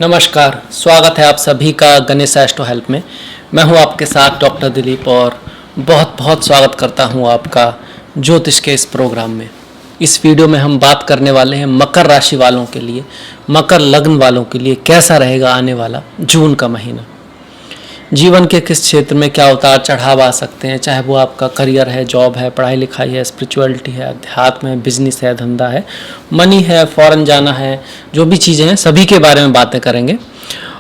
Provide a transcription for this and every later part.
नमस्कार, स्वागत है आप सभी का गणेश एस्ट्रो हेल्प में। मैं हूं आपके साथ डॉक्टर दिलीप और बहुत बहुत स्वागत करता हूं आपका ज्योतिष के इस प्रोग्राम में। इस वीडियो में हम बात करने वाले हैं मकर राशि वालों के लिए, मकर लग्न वालों के लिए कैसा रहेगा आने वाला जून का महीना। जीवन के किस क्षेत्र में क्या उतार चढ़ाव आ सकते हैं, चाहे वो आपका करियर है, जॉब है, पढ़ाई लिखाई है, स्पिरिचुअलिटी है, अध्यात्म है, बिजनेस है, धंधा है, मनी है, फॉरेन जाना है, जो भी चीज़ें हैं सभी के बारे में बातें करेंगे।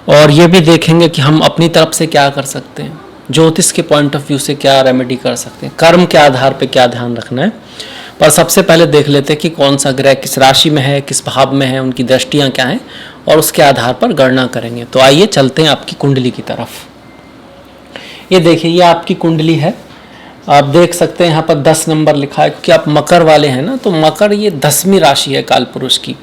और ये भी देखेंगे कि हम अपनी तरफ से क्या कर सकते हैं, ज्योतिष के पॉइंट ऑफ व्यू से क्या रेमेडी कर सकते हैं, कर्म के आधार पर क्या ध्यान रखना है। पर सबसे पहले देख लेते हैं कि कौन सा ग्रह किस राशि में है, किस भाव में है, उनकी दृष्टियाँ क्या हैं और उसके आधार पर गणना करेंगे। तो आइए चलते हैं आपकी कुंडली की तरफ। ये देखिए, ये आपकी कुंडली है। आप देख सकते हैं यहाँ पर 10 नंबर लिखा है क्योंकि आप मकर वाले हैं ना, तो मकर ये 10वीं राशि है काल पुरुष की।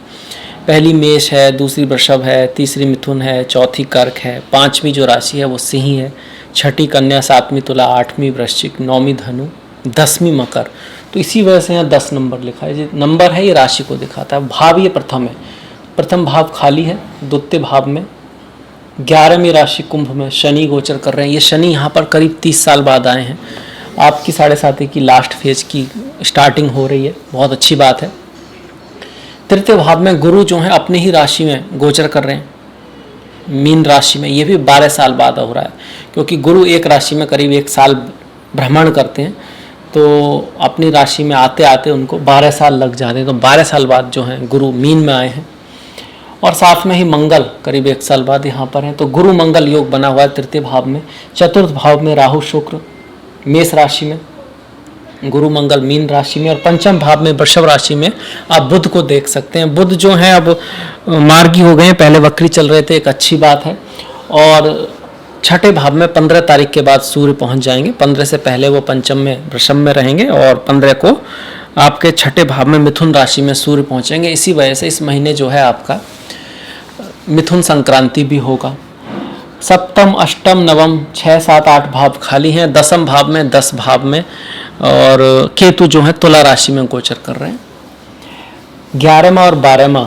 पहली मेष है, दूसरी वृषभ है, तीसरी मिथुन है, चौथी कर्क है, 5वीं जो राशि है वो सिंह है, 6ठी कन्या, 7वीं तुला, 8वीं वृश्चिक, 9वीं धनु, 10वीं मकर। तो इसी वजह से यहाँ 10 नंबर लिखा है। ये नंबर है, ये राशि को दिखाता है। भाव ये प्रथम है, प्रथम भाव खाली है। द्वितीय भाव में 11वीं राशि कुंभ में शनि गोचर कर रहे हैं। ये शनि यहाँ पर करीब 30 साल बाद आए हैं। आपकी 7.5 की लास्ट फेज की स्टार्टिंग हो रही है, बहुत अच्छी बात है। तृतीय भाव में गुरु जो है अपनी ही राशि में गोचर कर रहे हैं, मीन राशि में। ये भी 12 साल बाद हो रहा है क्योंकि गुरु एक राशि में करीब 1 साल भ्रमण करते हैं, तो अपनी राशि में आते आते उनको 12 साल लग जाते हैं। तो 12 साल बाद जो है गुरु मीन में आए हैं और साथ में ही मंगल करीब 1 साल बाद यहाँ पर है। तो गुरु मंगल योग बना हुआ है तृतीय भाव में। चतुर्थ भाव में राहु शुक्र मेष राशि में, गुरु मंगल मीन राशि में, और पंचम भाव में वृषभ राशि में आप बुध को देख सकते हैं। बुध जो है अब मार्गी हो गए हैं, पहले वक्री चल रहे थे, एक अच्छी बात है। और छठे भाव में 15 तारीख के बाद सूर्य पहुंच जाएंगे। 15 से पहले वो पंचम में वृषभ में रहेंगे और 15 को आपके छठे भाव में मिथुन राशि में सूर्य पहुंचेंगे। इसी वजह से इस महीने जो है आपका मिथुन संक्रांति भी होगा। सप्तम, अष्टम, नवम, 6, 7, 8 भाव खाली हैं। 10म भाव में, 10 भाव में, और केतु जो है तुला राशि में गोचर कर रहे हैं। 11वां और 12वां,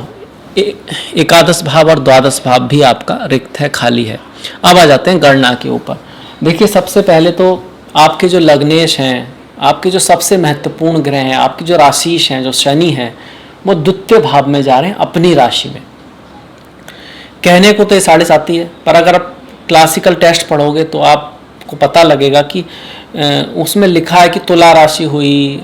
एकादश भाव और द्वादश भाव भी आपका रिक्त है, खाली है। अब आ जाते हैं गणना के ऊपर। देखिए, सबसे पहले तो आपके जो लग्नेश हैं, आपके जो सबसे महत्वपूर्ण ग्रह हैं, आपकी जो राशिश हैं, जो शनि हैं, वो द्वितीय भाव में जा रहे हैं अपनी राशि में। कहने को तो ये 7.5 ही है, पर अगर आप क्लासिकल टेस्ट पढ़ोगे तो आपको पता लगेगा कि उसमें लिखा है कि तुला राशि हुई,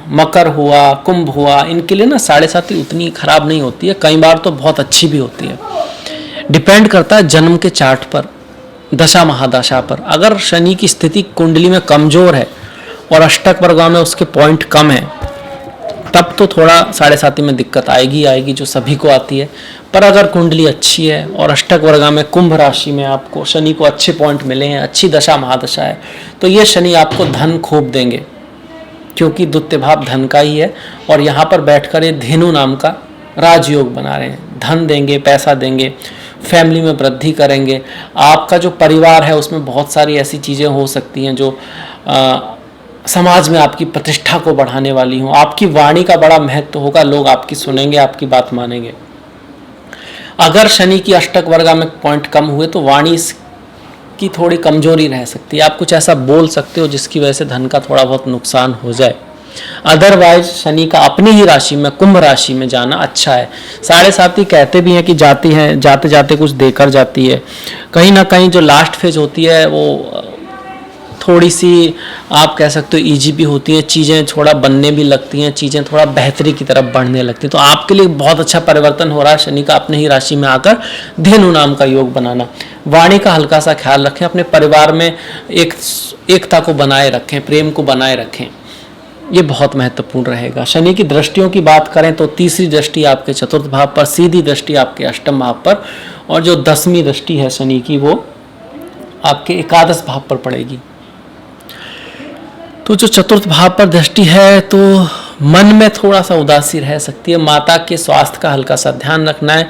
मकर हुआ, कुंभ हुआ, इनके लिए ना 7.5 उतनी खराब नहीं होती है, कई बार तो बहुत अच्छी भी होती है। डिपेंड करता है जन्म के चार्ट पर, दशा महादशा पर। अगर शनि की स्थिति कुंडली में कमजोर है और अष्टक वर्गा में उसके पॉइंट कम है, तब तो थोड़ा 7.5 में दिक्कत आएगी, जो सभी को आती है। पर अगर कुंडली अच्छी है और अष्टक वर्गा में कुंभ राशि में आपको शनि को अच्छे पॉइंट मिले हैं, अच्छी दशा महादशा है, तो ये शनि आपको धन खूब देंगे क्योंकि द्वितीय भाव धन का ही है। और यहाँ पर बैठकर ये धेनु नाम का राजयोग बना रहे हैं। धन देंगे, पैसा देंगे, फैमिली में वृद्धि करेंगे। आपका जो परिवार है उसमें बहुत सारी ऐसी चीज़ें हो सकती हैं जो समाज में आपकी प्रतिष्ठा को बढ़ाने वाली हों। आपकी वाणी का बड़ा महत्व होगा, लोग आपकी सुनेंगे, आपकी बात मानेंगे। अगर शनि की अष्टक वर्गा में पॉइंट कम हुए तो वाणी की थोड़ी कमजोरी रह सकती है। आप कुछ ऐसा बोल सकते हो जिसकी वजह से धन का थोड़ा बहुत नुकसान हो जाए। अदरवाइज शनि का अपनी ही राशि में, कुंभ राशि में जाना अच्छा है। 7.5 कहते भी हैं कि जाती है, जाते जाते कुछ देकर जाती है। कहीं ना कहीं जो लास्ट फेज होती है वो थोड़ी सी आप कह सकते हो ईजी भी होती है, चीज़ें थोड़ा बनने भी लगती हैं, चीज़ें थोड़ा बेहतरी की तरफ बढ़ने लगती हैं। तो आपके लिए बहुत अच्छा परिवर्तन हो रहा है शनि का अपने ही राशि में आकर धेनु नाम का योग बनाना। वाणी का हल्का सा ख्याल रखें, अपने परिवार में एकता को बनाए रखें, प्रेम को बनाए रखें, ये बहुत महत्वपूर्ण रहेगा। शनि की दृष्टियों की बात करें तो तीसरी दृष्टि आपके चतुर्थ भाव पर, सीधी दृष्टि आपके अष्टम भाव पर, और जो 10वीं दृष्टि है शनि की वो आपके एकादश भाव पर पड़ेगी। तो जो चतुर्थ भाव पर दृष्टि है तो मन में थोड़ा सा उदासी रह सकती है। माता के स्वास्थ्य का हल्का सा ध्यान रखना है।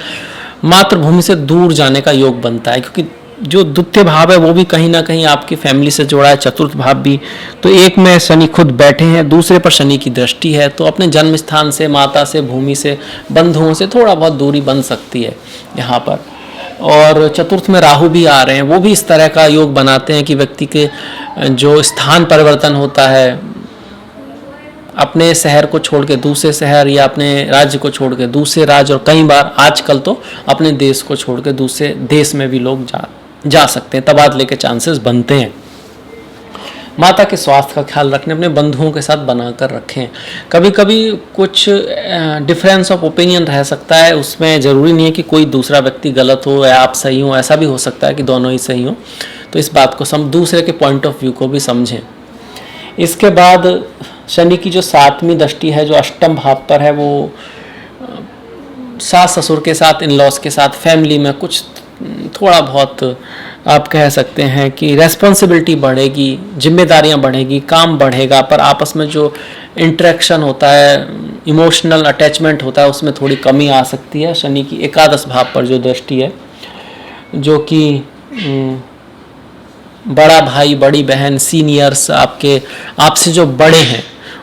मातृभूमि से दूर जाने का योग बनता है क्योंकि जो द्वितीय भाव है वो भी कहीं ना कहीं आपकी फैमिली से जुड़ा है, चतुर्थ भाव भी। तो एक में शनि खुद बैठे हैं, दूसरे पर शनि की दृष्टि है, तो अपने जन्म स्थान से, माता से, भूमि से, बंधुओं से थोड़ा बहुत दूरी बन सकती है यहाँ पर। और चतुर्थ में राहु भी आ रहे हैं, वो भी इस तरह का योग बनाते हैं कि व्यक्ति के जो स्थान परिवर्तन होता है, अपने शहर को छोड़ के दूसरे शहर या अपने राज्य को छोड़ के दूसरे राज्य, और कई बार आजकल तो अपने देश को छोड़ के दूसरे देश में भी लोग जा सकते हैं, तबादले के चांसेस बनते हैं। माता के स्वास्थ्य का ख्याल रखने, अपने बंधुओं के साथ बनाकर रखें। कभी कभी कुछ डिफरेंस ऑफ ओपिनियन रह सकता है, उसमें ज़रूरी नहीं है कि कोई दूसरा व्यक्ति गलत हो या आप सही हो, ऐसा भी हो सकता है कि दोनों ही सही हो। तो इस बात को दूसरे के पॉइंट ऑफ व्यू को भी समझें। इसके बाद शनि की जो 7वीं दृष्टि है, जो अष्टम भाव पर है, वो सास ससुर के साथ, इन लॉज के साथ, फैमिली में कुछ थोड़ा बहुत आप कह सकते हैं कि रेस्पॉन्सिबिलिटी बढ़ेगी, जिम्मेदारियां बढ़ेगी, काम बढ़ेगा, पर आपस में जो इंटरेक्शन होता है, इमोशनल अटैचमेंट होता है, उसमें थोड़ी कमी आ सकती है। शनि की एकादश भाव पर जो दृष्टि है, जो कि बड़ा भाई, बड़ी बहन, सीनियर्स, आपसे जो बड़े हैं,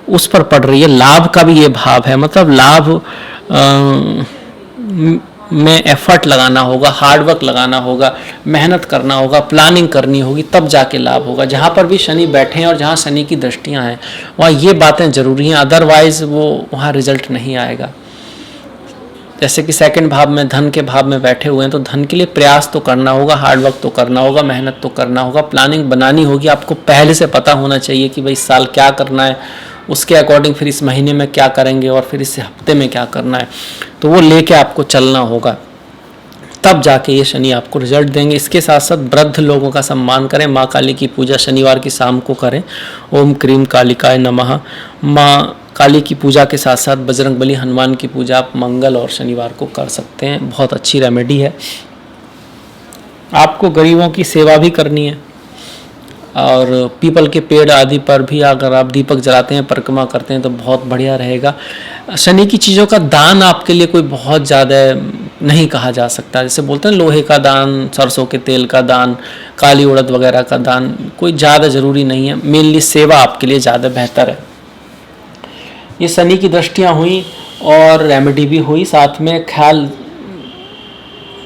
उस पर पड़ रही है। लाभ का भी ये भाव है, मतलब लाभ में एफर्ट लगाना होगा, हार्डवर्क लगाना होगा, मेहनत करना होगा, प्लानिंग करनी होगी, तब जाके लाभ होगा। जहाँ पर भी शनि बैठे हैं और जहाँ शनि की दृष्टियाँ हैं, वहाँ ये बातें जरूरी हैं, अदरवाइज वो वहाँ रिजल्ट नहीं आएगा। जैसे कि सेकंड भाव में, धन के भाव में बैठे हुए हैं, तो धन के लिए प्रयास तो करना होगा, हार्डवर्क तो करना होगा, मेहनत तो करना होगा, प्लानिंग बनानी होगी। आपको पहले से पता होना चाहिए कि भाई इस साल क्या करना है, उसके अकॉर्डिंग फिर इस महीने में क्या करेंगे और फिर इस हफ्ते में क्या करना है, तो वो लेके आपको चलना होगा, तब जाके ये शनि आपको रिजल्ट देंगे। इसके साथ साथ वृद्ध लोगों का सम्मान करें। माँ काली की पूजा शनिवार की शाम को करें। ओम क्रीम कालिकाय नमः। माँ काली की पूजा के साथ साथ बजरंगबली, हनुमान की पूजा आप मंगल और शनिवार को कर सकते हैं, बहुत अच्छी रेमेडी है। आपको गरीबों की सेवा भी करनी है, और पीपल के पेड़ आदि पर भी अगर आप दीपक जलाते हैं, परिक्रमा करते हैं, तो बहुत बढ़िया रहेगा। शनि की चीज़ों का दान आपके लिए कोई बहुत ज़्यादा नहीं कहा जा सकता। जैसे बोलते हैं लोहे का दान, सरसों के तेल का दान, काली उड़द वगैरह का दान कोई ज़्यादा ज़रूरी नहीं है। मेनली सेवा आपके लिए ज़्यादा बेहतर है। ये शनि की दृष्टियाँ हुई और रेमेडी भी हुई, साथ में ख्याल,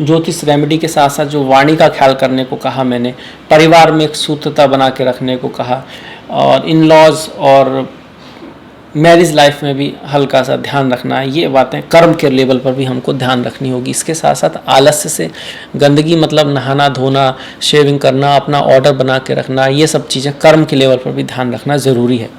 ज्योतिष रेमेडी के साथ साथ जो वाणी का ख्याल करने को कहा मैंने, परिवार में एक सूत्रता बना के रखने को कहा, और इन लॉज और मैरिज लाइफ में भी हल्का सा ध्यान रखना है। ये बातें कर्म के लेवल पर भी हमको ध्यान रखनी होगी। इसके साथ साथ आलस्य से, गंदगी मतलब नहाना धोना, शेविंग करना, अपना ऑर्डर बना के रखना, ये सब चीज़ें कर्म के लेवल पर भी ध्यान रखना ज़रूरी है।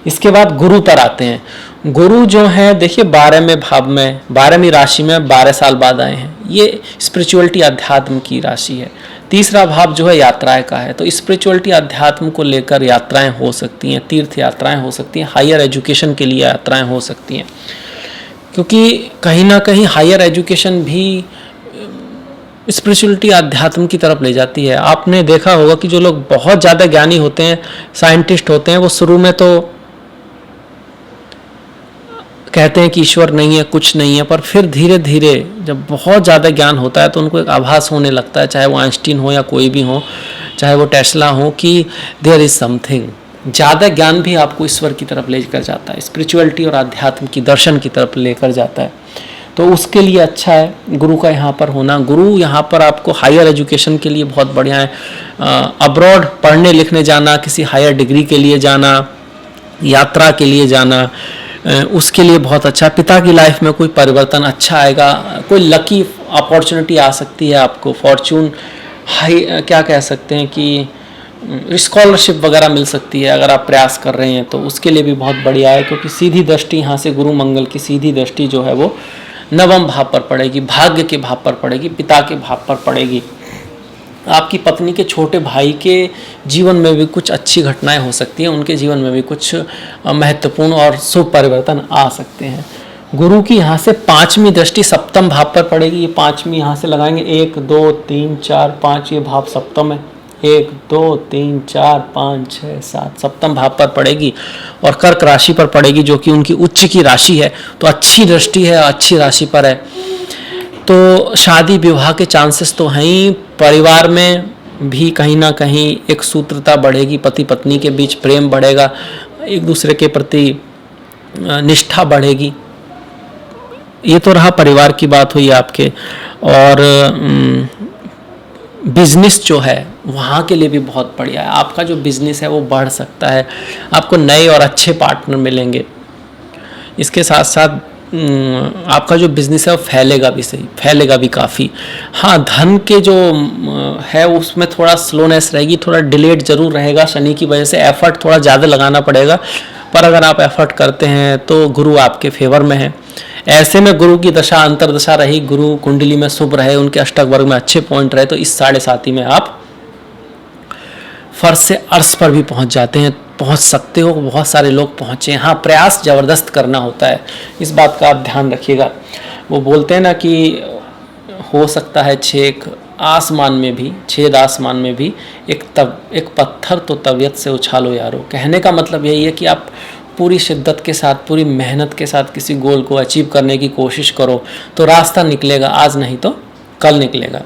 इसके बाद गुरु पर आते हैं। गुरु जो है, देखिए 12वें भाव में, 12वीं राशि में 12 साल बाद आए हैं। ये स्पिरिचुअलिटी, अध्यात्म की राशि है। तीसरा भाव जो है यात्राएं का है, तो स्पिरिचुअलिटी, अध्यात्म को लेकर यात्राएं हो सकती हैं, तीर्थ यात्राएं हो सकती हैं, हायर एजुकेशन के लिए यात्राएं हो सकती हैं, क्योंकि कहीं ना कहीं हायर एजुकेशन भी स्पिरिचुअलिटी, अध्यात्म की तरफ ले जाती है। आपने देखा होगा कि जो लोग बहुत ज़्यादा ज्ञानी होते हैं, साइंटिस्ट होते हैं, वो शुरू में तो कहते हैं कि ईश्वर नहीं है, कुछ नहीं है, पर फिर धीरे धीरे जब बहुत ज़्यादा ज्ञान होता है तो उनको एक आभास होने लगता है, चाहे वो आइंस्टीन हो या कोई भी हो, चाहे वो टेस्ला हो, कि देयर इज़ समथिंग। ज़्यादा ज्ञान भी आपको ईश्वर की तरफ लेकर जाता है, स्पिरिचुअलिटी और अध्यात्म की, दर्शन की तरफ लेकर जाता है। तो उसके लिए अच्छा है गुरु का यहाँ पर होना। गुरु यहाँ पर आपको हायर एजुकेशन के लिए बहुत बढ़िया है। अब्रॉड पढ़ने लिखने जाना, किसी हायर डिग्री के लिए जाना, यात्रा के लिए जाना, उसके लिए बहुत अच्छा। पिता की लाइफ में कोई परिवर्तन अच्छा आएगा, कोई लकी अपॉर्चुनिटी आ सकती है आपको, फॉर्चून हाई क्या कह सकते हैं कि स्कॉलरशिप वगैरह मिल सकती है अगर आप प्रयास कर रहे हैं, तो उसके लिए भी बहुत बढ़िया है। क्योंकि सीधी दृष्टि यहाँ से गुरु मंगल की सीधी दृष्टि जो है वो 9वें भाव पर पड़ेगी, भाग्य के भाव पर पड़ेगी, पिता के भाव पर पड़ेगी। आपकी पत्नी के छोटे भाई के जीवन में भी कुछ अच्छी घटनाएं हो सकती हैं, उनके जीवन में भी कुछ महत्वपूर्ण और शुभ परिवर्तन आ सकते हैं। गुरु की यहाँ से 5वीं दृष्टि सप्तम भाव पर पड़ेगी। ये 5वीं यहाँ से लगाएंगे, 1 2 3 4 5, ये भाव सप्तम है। 1 2 3 4 5 6 7 सप्तम भाव पर पड़ेगी और कर्क राशि पर पड़ेगी, जो कि उनकी उच्च की राशि है। तो अच्छी दृष्टि है, अच्छी राशि पर है, तो शादी विवाह के चांसेस तो हैं ही। परिवार में भी कहीं ना कहीं एक सूत्रता बढ़ेगी, पति पत्नी के बीच प्रेम बढ़ेगा, एक दूसरे के प्रति निष्ठा बढ़ेगी। ये तो रहा परिवार की बात हुई आपके। और बिजनेस जो है वहाँ के लिए भी बहुत बढ़िया है। आपका जो बिजनेस है वो बढ़ सकता है, आपको नए और अच्छे पार्टनर मिलेंगे। इसके साथ साथ आपका जो बिजनेस है वो फैलेगा भी, सही फैलेगा भी काफ़ी। हाँ, धन के जो है उसमें थोड़ा स्लोनेस रहेगी, थोड़ा डिलेड जरूर रहेगा शनि की वजह से, एफर्ट थोड़ा ज़्यादा लगाना पड़ेगा। पर अगर आप एफर्ट करते हैं तो गुरु आपके फेवर में है। ऐसे में गुरु की दशा अंतरदशा रही, गुरु कुंडली में शुभ रहे, उनके अष्टक वर्ग में अच्छे पॉइंट रहे, तो इस 7.5 में आप फर्श से अर्श पर भी पहुंच जाते हैं, पहुंच सकते हो। बहुत सारे लोग पहुंचे। हाँ, प्रयास ज़बरदस्त करना होता है, इस बात का आप ध्यान रखिएगा। वो बोलते हैं ना कि हो सकता है छेद आसमान में भी एक पत्थर तो तबीयत से उछालो यारो। कहने का मतलब यही है कि आप पूरी शिद्दत के साथ, पूरी मेहनत के साथ किसी गोल को अचीव करने की कोशिश करो तो रास्ता निकलेगा, आज नहीं तो कल निकलेगा।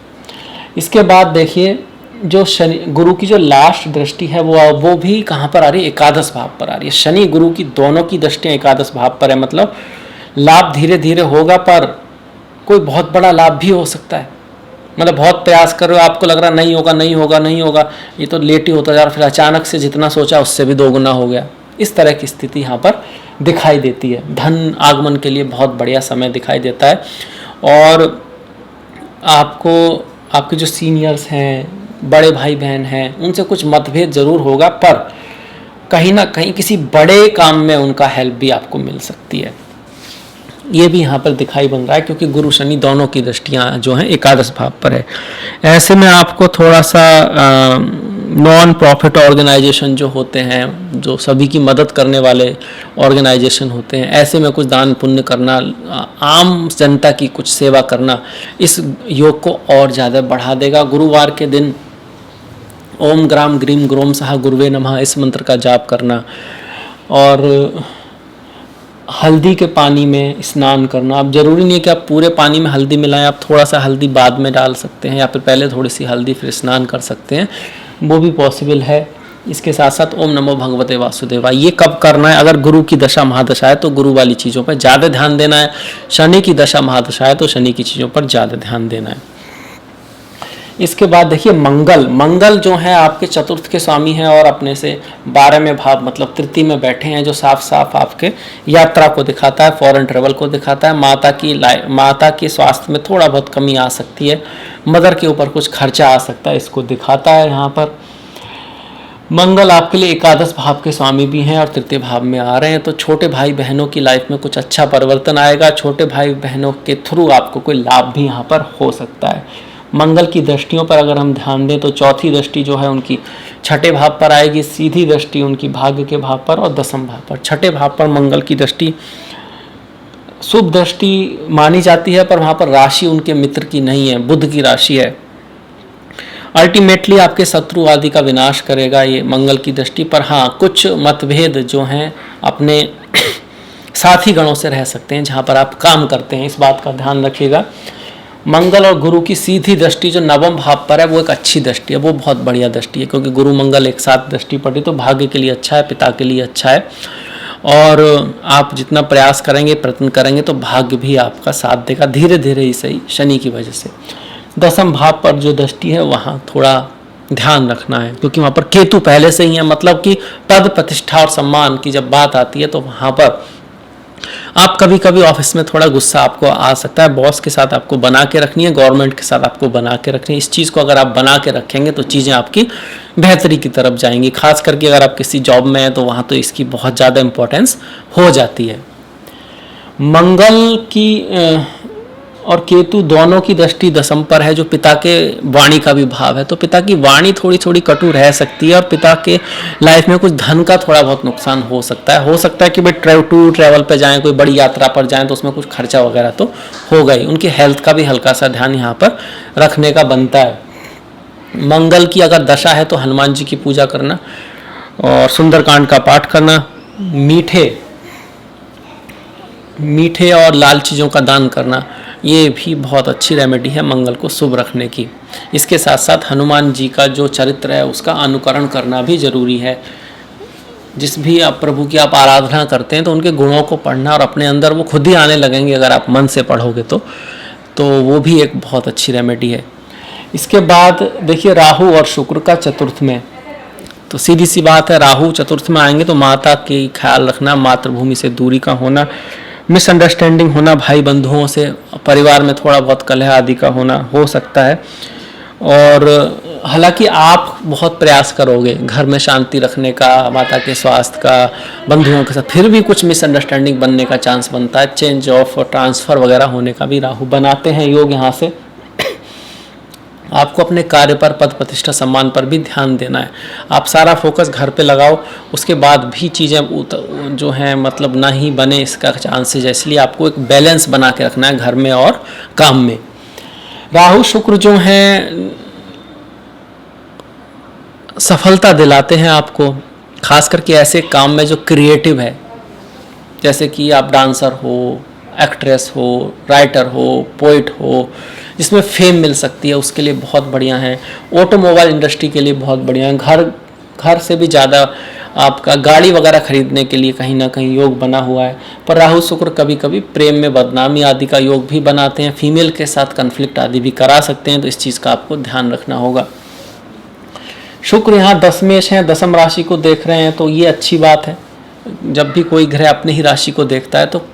इसके बाद देखिए, जो शनि गुरु की जो लास्ट दृष्टि है वो भी कहाँ पर आ रही है? एकादश भाव पर आ रही है। शनि गुरु की दोनों की दृष्टियाँ एकादश भाव पर है, मतलब लाभ धीरे धीरे होगा, पर कोई बहुत बड़ा लाभ भी हो सकता है। मतलब बहुत प्रयास कर रहे हो, आपको लग रहा नहीं होगा, ये तो लेट ही होता जा रहा, फिर अचानक से जितना सोचा उससे भी 2 गुना हो गया। इस तरह की स्थिति यहाँ पर दिखाई देती है। धन आगमन के लिए बहुत बढ़िया समय दिखाई देता है। और आपको आपके जो सीनियर्स हैं, बड़े भाई बहन हैं, उनसे कुछ मतभेद जरूर होगा, पर कहीं ना कहीं किसी बड़े काम में उनका हेल्प भी आपको मिल सकती है। ये भी यहाँ पर दिखाई बन रहा है, क्योंकि गुरु शनि दोनों की दृष्टियाँ जो हैं एकादश भाव पर है। ऐसे में आपको थोड़ा सा नॉन प्रॉफिट ऑर्गेनाइजेशन जो होते हैं, जो सभी की मदद करने वाले ऑर्गेनाइजेशन होते हैं, ऐसे में कुछ दान पुण्य करना, आम जनता की कुछ सेवा करना, इस योग को और ज़्यादा बढ़ा देगा। गुरुवार के दिन ओम ग्राम ग्रीम ग्रोम सहा गुरुवे नमः इस मंत्र का जाप करना, और हल्दी के पानी में स्नान करना। अब जरूरी नहीं है कि आप पूरे पानी में हल्दी मिलाएं, आप थोड़ा सा हल्दी बाद में डाल सकते हैं, या फिर पहले थोड़ी सी हल्दी फिर स्नान कर सकते हैं, वो भी पॉसिबल है। इसके साथ साथ ओम नमो भगवते वासुदेवाय, ये कब करना है? अगर गुरु की दशा महादशा है तो गुरु वाली चीज़ों पर ज़्यादा ध्यान देना है, शनि की दशा महादशा है तो शनि की चीज़ों पर ज़्यादा ध्यान देना है। इसके बाद देखिए, मंगल जो है आपके चतुर्थ के स्वामी हैं और अपने से 12वें भाव मतलब तृतीय में बैठे हैं, जो साफ साफ आपके यात्रा को दिखाता है, फॉरेन ट्रेवल को दिखाता है। माता की स्वास्थ्य में थोड़ा बहुत कमी आ सकती है, मदर के ऊपर कुछ खर्चा आ सकता है, इसको दिखाता है यहाँ पर। मंगल आपके लिए एकादश भाव के स्वामी भी हैं और तृतीय भाव में आ रहे हैं, तो छोटे भाई बहनों की लाइफ में कुछ अच्छा परिवर्तन आएगा। छोटे भाई बहनों के थ्रू आपको कोई लाभ भी यहाँ पर हो सकता है। मंगल की दृष्टियों पर अगर हम ध्यान दें तो चौथी दृष्टि जो है उनकी 6ठे भाव पर आएगी, सीधी दृष्टि उनकी भाग्य के भाव पर और 10वें भाव पर। 6ठे भाव पर मंगल की दृष्टि शुभ दृष्टि मानी जाती है, पर वहाँ पर राशि उनके मित्र की नहीं है, बुध की राशि है। अल्टीमेटली आपके शत्रु आदि का विनाश करेगा ये मंगल की दृष्टि पर। हाँ, कुछ मतभेद जो हैं अपने साथी गणों से रह सकते हैं जहाँ पर आप काम करते हैं, इस बात का ध्यान रखिएगा। मंगल और गुरु की सीधी दृष्टि जो 9वें भाव पर है वो एक अच्छी दृष्टि है, वो बहुत बढ़िया दृष्टि है, क्योंकि गुरु मंगल एक साथ दृष्टि पड़ी तो भाग्य के लिए अच्छा है, पिता के लिए अच्छा है। और आप जितना प्रयास करेंगे, प्रयत्न करेंगे तो भाग्य भी आपका साथ देगा, धीरे धीरे ही सही, शनि की वजह से। 10वें भाव पर जो दृष्टि है वहाँ थोड़ा ध्यान रखना है, क्योंकि वहाँ पर केतु पहले से ही है, मतलब कि पद प्रतिष्ठा और सम्मान की जब बात आती है तो वहाँ पर आप कभी कभी ऑफिस में थोड़ा गुस्सा आपको आ सकता है। बॉस के साथ आपको बना के रखनी है, गवर्नमेंट के साथ आपको बना के रखनी है। इस चीज़ को अगर आप बना के रखेंगे तो चीज़ें आपकी बेहतरी की तरफ जाएंगी। खास करके अगर आप किसी जॉब में हैं तो वहाँ तो इसकी बहुत ज़्यादा इम्पोर्टेंस हो जाती है। मंगल की और केतु दोनों की दृष्टि 10वें पर है, जो पिता के वाणी का भी भाव है, तो पिता की वाणी थोड़ी थोड़ी कटु रह सकती है और पिता के लाइफ में कुछ धन का थोड़ा बहुत नुकसान हो सकता है कि भाई टूर ट्रैवल पे जाएं, कोई बड़ी यात्रा पर जाएं तो उसमें कुछ खर्चा वगैरह तो होगा ही। उनकी हेल्थ का भी हल्का सा ध्यान यहाँ पर रखने का बनता है। मंगल की अगर दशा है तो हनुमान जी की पूजा करना और सुंदरकांड का पाठ करना, मीठे और लाल चीज़ों का दान करना, ये भी बहुत अच्छी रेमेडी है मंगल को शुभ रखने की। इसके साथ साथ हनुमान जी का जो चरित्र है उसका अनुकरण करना भी जरूरी है। जिस भी आप प्रभु की आप आराधना करते हैं तो उनके गुणों को पढ़ना और अपने अंदर वो खुद ही आने लगेंगे अगर आप मन से पढ़ोगे तो वो भी एक बहुत अच्छी रेमेडी है। इसके बाद देखिए राहु और शुक्र का चतुर्थ में, तो सीधी सी बात है, राहु चतुर्थ में आएंगे तो माता की ख्याल रखना, मातृभूमि से दूरी का होना, मिसअंडरस्टैंडिंग होना, भाई बंधुओं से, परिवार में थोड़ा बहुत कलह आदि का होना हो सकता है। और हालांकि आप बहुत प्रयास करोगे घर में शांति रखने का, माता के स्वास्थ्य का, बंधुओं के साथ, फिर भी कुछ मिसअंडरस्टैंडिंग बनने का चांस बनता है। चेंज ऑफ ट्रांसफ़र वगैरह होने का भी राहु बनाते हैं योग यहाँ से। आपको अपने कार्य पर, पद प्रतिष्ठा सम्मान पर भी ध्यान देना है। आप सारा फोकस घर पे लगाओ, उसके बाद भी चीज़ें जो हैं मतलब ना ही बने इसका चांसेज है, इसलिए आपको एक बैलेंस बना के रखना है घर में और काम में। राहु शुक्र जो हैं सफलता दिलाते हैं आपको, खास करके ऐसे काम में जो क्रिएटिव है, जैसे कि आप डांसर हो, एक्ट्रेस हो, राइटर हो, पोइट हो, जिसमें फेम मिल सकती है, उसके लिए बहुत बढ़िया है। ऑटोमोबाइल इंडस्ट्री के लिए बहुत बढ़िया है। घर से भी ज़्यादा आपका गाड़ी वगैरह खरीदने के लिए कहीं ना कहीं योग बना हुआ है। पर राहु शुक्र कभी कभी प्रेम में बदनामी आदि का योग भी बनाते हैं, फीमेल के साथ कन्फ्लिक्ट आदि भी करा सकते हैं, तो इस चीज़ का आपको ध्यान रखना होगा। शुक्र यहाँ दशमेश हैं, दशम राशि को देख रहे हैं, तो ये अच्छी बात है। जब भी कोई ग्रह अपनी ही राशि को देखता है तो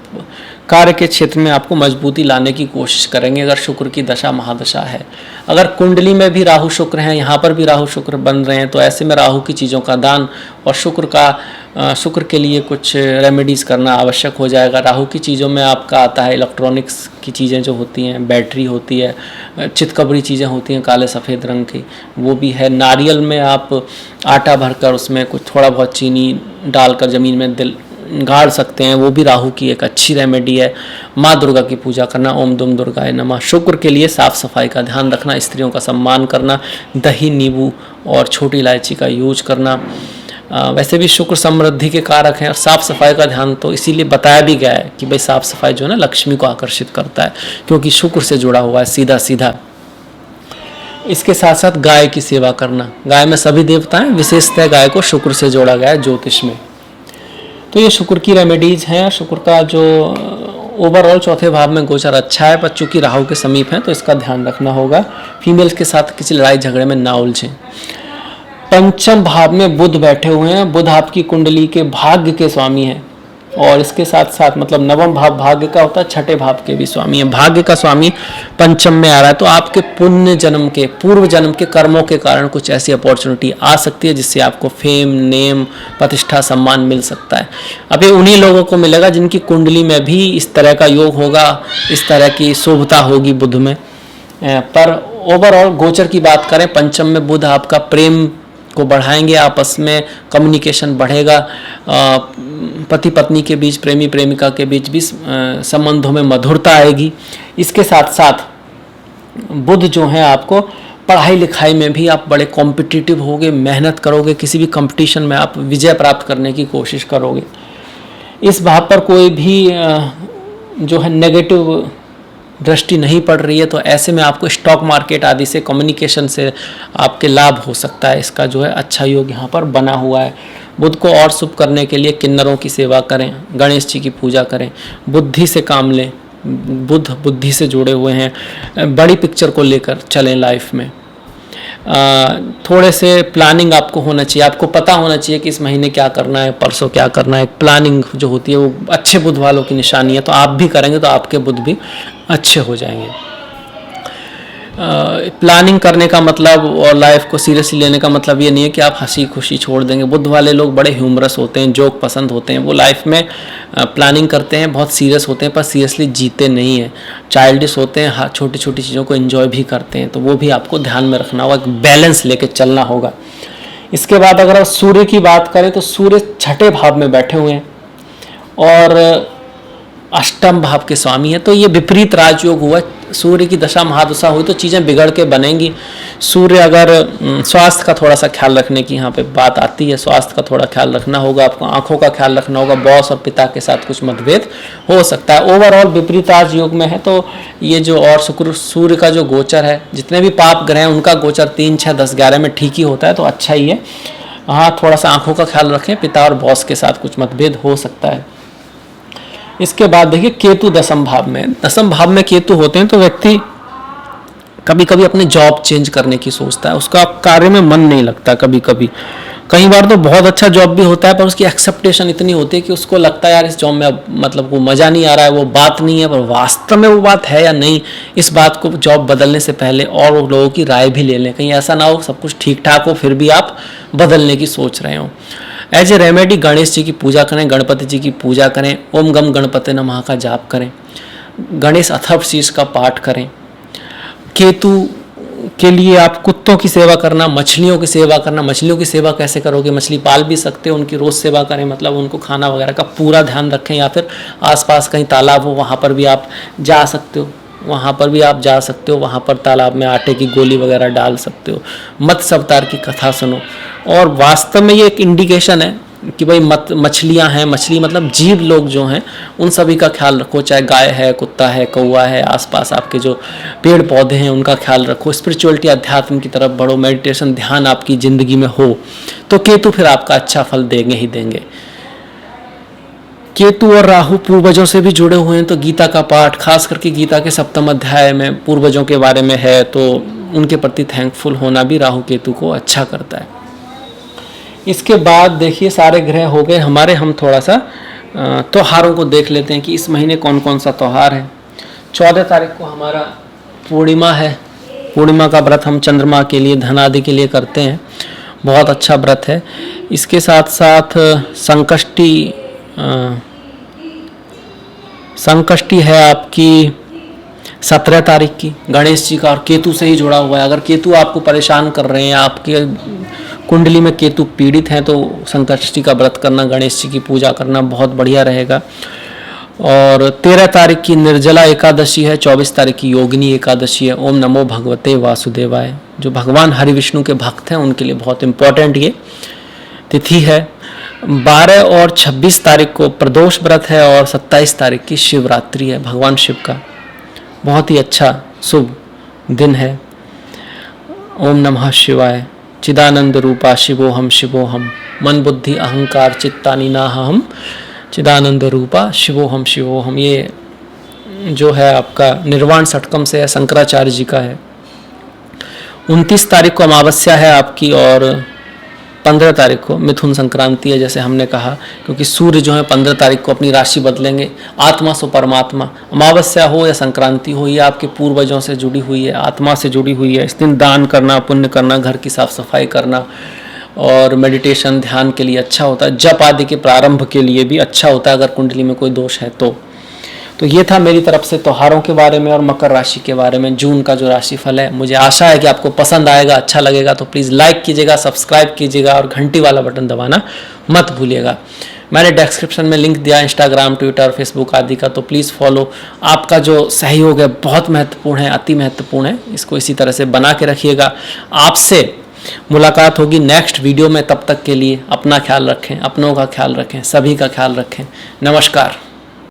कार्य के क्षेत्र में आपको मजबूती लाने की कोशिश करेंगे, अगर शुक्र की दशा महादशा है। अगर कुंडली में भी राहु शुक्र हैं, यहाँ पर भी राहु शुक्र बन रहे हैं, तो ऐसे में राहु की चीज़ों का दान और शुक्र के लिए कुछ रेमेडीज़ करना आवश्यक हो जाएगा। राहु की चीज़ों में आपका आता है इलेक्ट्रॉनिक्स की चीज़ें जो होती हैं, बैटरी होती है, चितकबरी चीज़ें होती हैं काले सफ़ेद रंग की, वो भी है। नारियल में आप आटा भरकर उसमें कुछ थोड़ा बहुत चीनी डालकर ज़मीन में गाड़ सकते हैं, वो भी राहु की एक अच्छी रेमेडी है। माँ दुर्गा की पूजा करना, ओम दुम दुर्गाय नमः। शुक्र के लिए साफ़ सफाई का ध्यान रखना, स्त्रियों का सम्मान करना, दही, नींबू और छोटी इलायची का यूज करना। वैसे भी शुक्र समृद्धि के कारक हैं और साफ़ सफाई का ध्यान तो इसीलिए बताया भी गया है कि भाई साफ़ सफाई जो है ना लक्ष्मी को आकर्षित करता है, क्योंकि शुक्र से जुड़ा हुआ है सीधा सीधा। इसके साथ साथ गाय की सेवा करना, गाय में सभी देवता हैं, विशेषतः गाय को शुक्र से जोड़ा गया है ज्योतिष में। तो ये शुक्र की रेमेडीज़ हैं। शुक्र का जो ओवरऑल चौथे भाव में गोचर अच्छा है, पर चूंकि राहु के समीप है तो इसका ध्यान रखना होगा। फीमेल्स के साथ किसी लड़ाई झगड़े में ना उलझें। पंचम भाव में बुध बैठे हुए हैं। बुध आपकी कुंडली के भाग्य के स्वामी हैं, और इसके साथ साथ मतलब नवम भाव भाग्य का होता है, छठे भाव के भी स्वामी हैं। भाग्य का स्वामी पंचम में आ रहा है, तो आपके पुण्य जन्म के, पूर्व जन्म के कर्मों के कारण कुछ ऐसी अपॉर्चुनिटी आ सकती है जिससे आपको फेम, नेम, प्रतिष्ठा, सम्मान मिल सकता है। अब ये उन्हीं लोगों को मिलेगा जिनकी कुंडली में भी इस तरह का योग होगा, इस तरह की शुभता होगी बुध में। पर ओवरऑल गोचर की बात करें, पंचम में बुध आपका प्रेम को बढ़ाएंगे, आपस में कम्युनिकेशन बढ़ेगा, पति पत्नी के बीच, प्रेमी प्रेमिका के बीच भी संबंधों में मधुरता आएगी। इसके साथ साथ बुध जो है आपको पढ़ाई लिखाई में भी आप बड़े कॉम्पिटिटिव होगे, मेहनत करोगे, किसी भी कंपटीशन में आप विजय प्राप्त करने की कोशिश करोगे। इस भाव पर कोई भी जो है नेगेटिव दृष्टि नहीं पड़ रही है, तो ऐसे में आपको स्टॉक मार्केट आदि से, कम्युनिकेशन से आपके लाभ हो सकता है। इसका जो है अच्छा योग यहाँ पर बना हुआ है। बुध को और शुभ करने के लिए किन्नरों की सेवा करें, गणेश जी की पूजा करें, बुद्धि से काम लें। बुध बुद्धि से जुड़े हुए हैं, बड़ी पिक्चर को लेकर चलें लाइफ में। थोड़े से प्लानिंग आपको होना चाहिए, आपको पता होना चाहिए कि इस महीने क्या करना है, परसों क्या करना है। प्लानिंग जो होती है वो अच्छे बुध वालों की निशानी है, तो आप भी करेंगे तो आपके बुध भी अच्छे हो जाएंगे। प्लानिंग करने का मतलब और लाइफ को सीरियसली लेने का मतलब ये नहीं है कि आप हंसी खुशी छोड़ देंगे। बुध वाले लोग बड़े ह्यूमरस होते हैं, जोक पसंद होते हैं, वो लाइफ में प्लानिंग करते हैं, बहुत सीरियस होते हैं, पर सीरियसली जीते नहीं हैं, चाइल्डिश होते हैं, छोटी छोटी चीज़ों को एंजॉय भी करते हैं। तो वो भी आपको ध्यान में रखना होगा, एक बैलेंस लेके चलना होगा। इसके बाद अगर आप सूर्य की बात करें तो सूर्य छठे भाव में बैठे हुए हैं और अष्टम भाव के स्वामी है, तो ये विपरीत राजयोग हुआ। सूर्य की दशा महादशा हुई तो चीज़ें बिगड़ के बनेंगी। सूर्य अगर स्वास्थ्य का थोड़ा सा ख्याल रखने की यहाँ पे बात आती है, स्वास्थ्य का थोड़ा ख्याल रखना होगा, आपको आंखों का ख्याल रखना होगा, बॉस और पिता के साथ कुछ मतभेद हो सकता है। ओवरऑल विपरीत राजयोग में है, तो ये जो और शुक्र सूर्य का जो गोचर है, जितने भी पाप ग्रह हैं उनका गोचर 3, 6, 10, 11 में ठीक ही होता है, तो अच्छा ही है। हाँ, थोड़ा सा आंखों का ख्याल रखें, पिता और बॉस के साथ कुछ मतभेद हो सकता है। इसके बाद देखिए केतु दशम भाव में, दशम भाव में केतु होते हैं तो व्यक्ति कभी कभी अपने जॉब चेंज करने की सोचता है, उसका कार्य में मन नहीं लगता। कभी कभी कई बार तो बहुत अच्छा जॉब भी होता है पर उसकी एक्सेप्टेशन इतनी होती है कि उसको लगता है यार इस जॉब में अब मतलब वो मज़ा नहीं आ रहा है, वो बात नहीं है। पर वास्तव में वो बात है या नहीं, इस बात को जॉब बदलने से पहले और लोगों की राय भी ले लें। कहीं ऐसा ना हो सब कुछ ठीक ठाक हो फिर भी आप बदलने की सोच रहे हो। As a remedy Ganesh ji की पूजा करें, गणपति जी की पूजा करें, ओम गम गणपति नमः का जाप करें, गणेश अथर्व शीर्ष का पाठ करें। केतु के लिए आप कुत्तों की सेवा करना, मछलियों की सेवा करना। मछलियों की सेवा कैसे करोगे, मछली पाल भी सकते हो, उनकी रोज़ सेवा करें, मतलब उनको खाना वगैरह का पूरा ध्यान रखें। या फिर आसपास कहीं तालाब हो वहाँ पर भी आप जा सकते हो, वहाँ पर तालाब में आटे की गोली वगैरह डाल सकते हो। मत्स्य अवतार की कथा सुनो। और वास्तव में ये एक इंडिकेशन है कि भाई मछलियाँ हैं, मछली मतलब जीव लोग जो हैं उन सभी का ख्याल रखो, चाहे गाय है, कुत्ता है, कौवा है, आसपास आपके जो पेड़ पौधे हैं उनका ख्याल रखो। स्पिरिचुअलिटी, अध्यात्म की तरफ बढ़ो, मेडिटेशन, ध्यान आपकी ज़िंदगी में हो तो केतु फिर आपका अच्छा फल देंगे ही देंगे। केतु और राहु पूर्वजों से भी जुड़े हुए हैं, तो गीता का पाठ, खास करके गीता के 7वें अध्याय में पूर्वजों के बारे में है, तो उनके प्रति थैंकफुल होना भी राहु केतु को अच्छा करता है। इसके बाद देखिए सारे ग्रह हो गए हमारे, हम थोड़ा सा त्योहारों को देख लेते हैं कि इस महीने कौन कौन सा त्यौहार है। 14 तारीख को हमारा पूर्णिमा है। पूर्णिमा का व्रत हम चंद्रमा के लिए, धन आदि के लिए करते हैं, बहुत अच्छा व्रत है। इसके साथ साथ संकष्टी है आपकी 17 तारीख की, गणेश जी का, और केतु से ही जुड़ा हुआ है। अगर केतु आपको परेशान कर रहे हैं, आपके कुंडली में केतु पीड़ित हैं, तो संकष्टी का व्रत करना, गणेश जी की पूजा करना बहुत बढ़िया रहेगा। और 13 तारीख की निर्जला एकादशी है, 24 तारीख की योगिनी एकादशी है। ओम नमो भगवते वासुदेवाय। जो भगवान हरि विष्णु के भक्त हैं उनके लिए बहुत इम्पोर्टेंट ये तिथि है। 12 और 26 तारीख को प्रदोष व्रत है और 27 तारीख की शिवरात्रि है, भगवान शिव का बहुत ही अच्छा शुभ दिन है। ओम नमः शिवाय। चिदानंद रूपा शिवोहम शिवोहम, मन बुद्धि अहंकार चित्तानि नाहम, चिदानंद रूपा शिवोहम शिवोहम। ये जो है आपका निर्वाण षटकम से है, शंकराचार्य जी का है। 29 तारीख को अमावस्या है आपकी, और 15 तारीख को मिथुन संक्रांति है, जैसे हमने कहा, क्योंकि सूर्य जो है 15 तारीख को अपनी राशि बदलेंगे। आत्मा सो परमात्मा, अमावस्या हो या संक्रांति हो, ये आपके पूर्वजों से जुड़ी हुई है, आत्मा से जुड़ी हुई है। इस दिन दान करना, पुण्य करना, घर की साफ सफाई करना और मेडिटेशन, ध्यान के लिए अच्छा होता है। जप आदि के प्रारंभ के लिए भी अच्छा होता है अगर कुंडली में कोई दोष है तो ये था मेरी तरफ से त्योहारों के बारे में और मकर राशि के बारे में, जून का जो राशिफल है। मुझे आशा है कि आपको पसंद आएगा, अच्छा लगेगा, तो प्लीज़ लाइक कीजिएगा, सब्सक्राइब कीजिएगा और घंटी वाला बटन दबाना मत भूलिएगा। मैंने डिस्क्रिप्शन में लिंक दिया इंस्टाग्राम, ट्विटर, फेसबुक आदि का, तो प्लीज़ फॉलो। आपका जो सहयोग है बहुत महत्वपूर्ण है, अति महत्वपूर्ण है, इसको इसी तरह से बना के रखिएगा। आपसे मुलाकात होगी नेक्स्ट वीडियो में, तब तक के लिए अपना ख्याल रखें, अपनों का ख्याल रखें, सभी का ख्याल रखें। नमस्कार।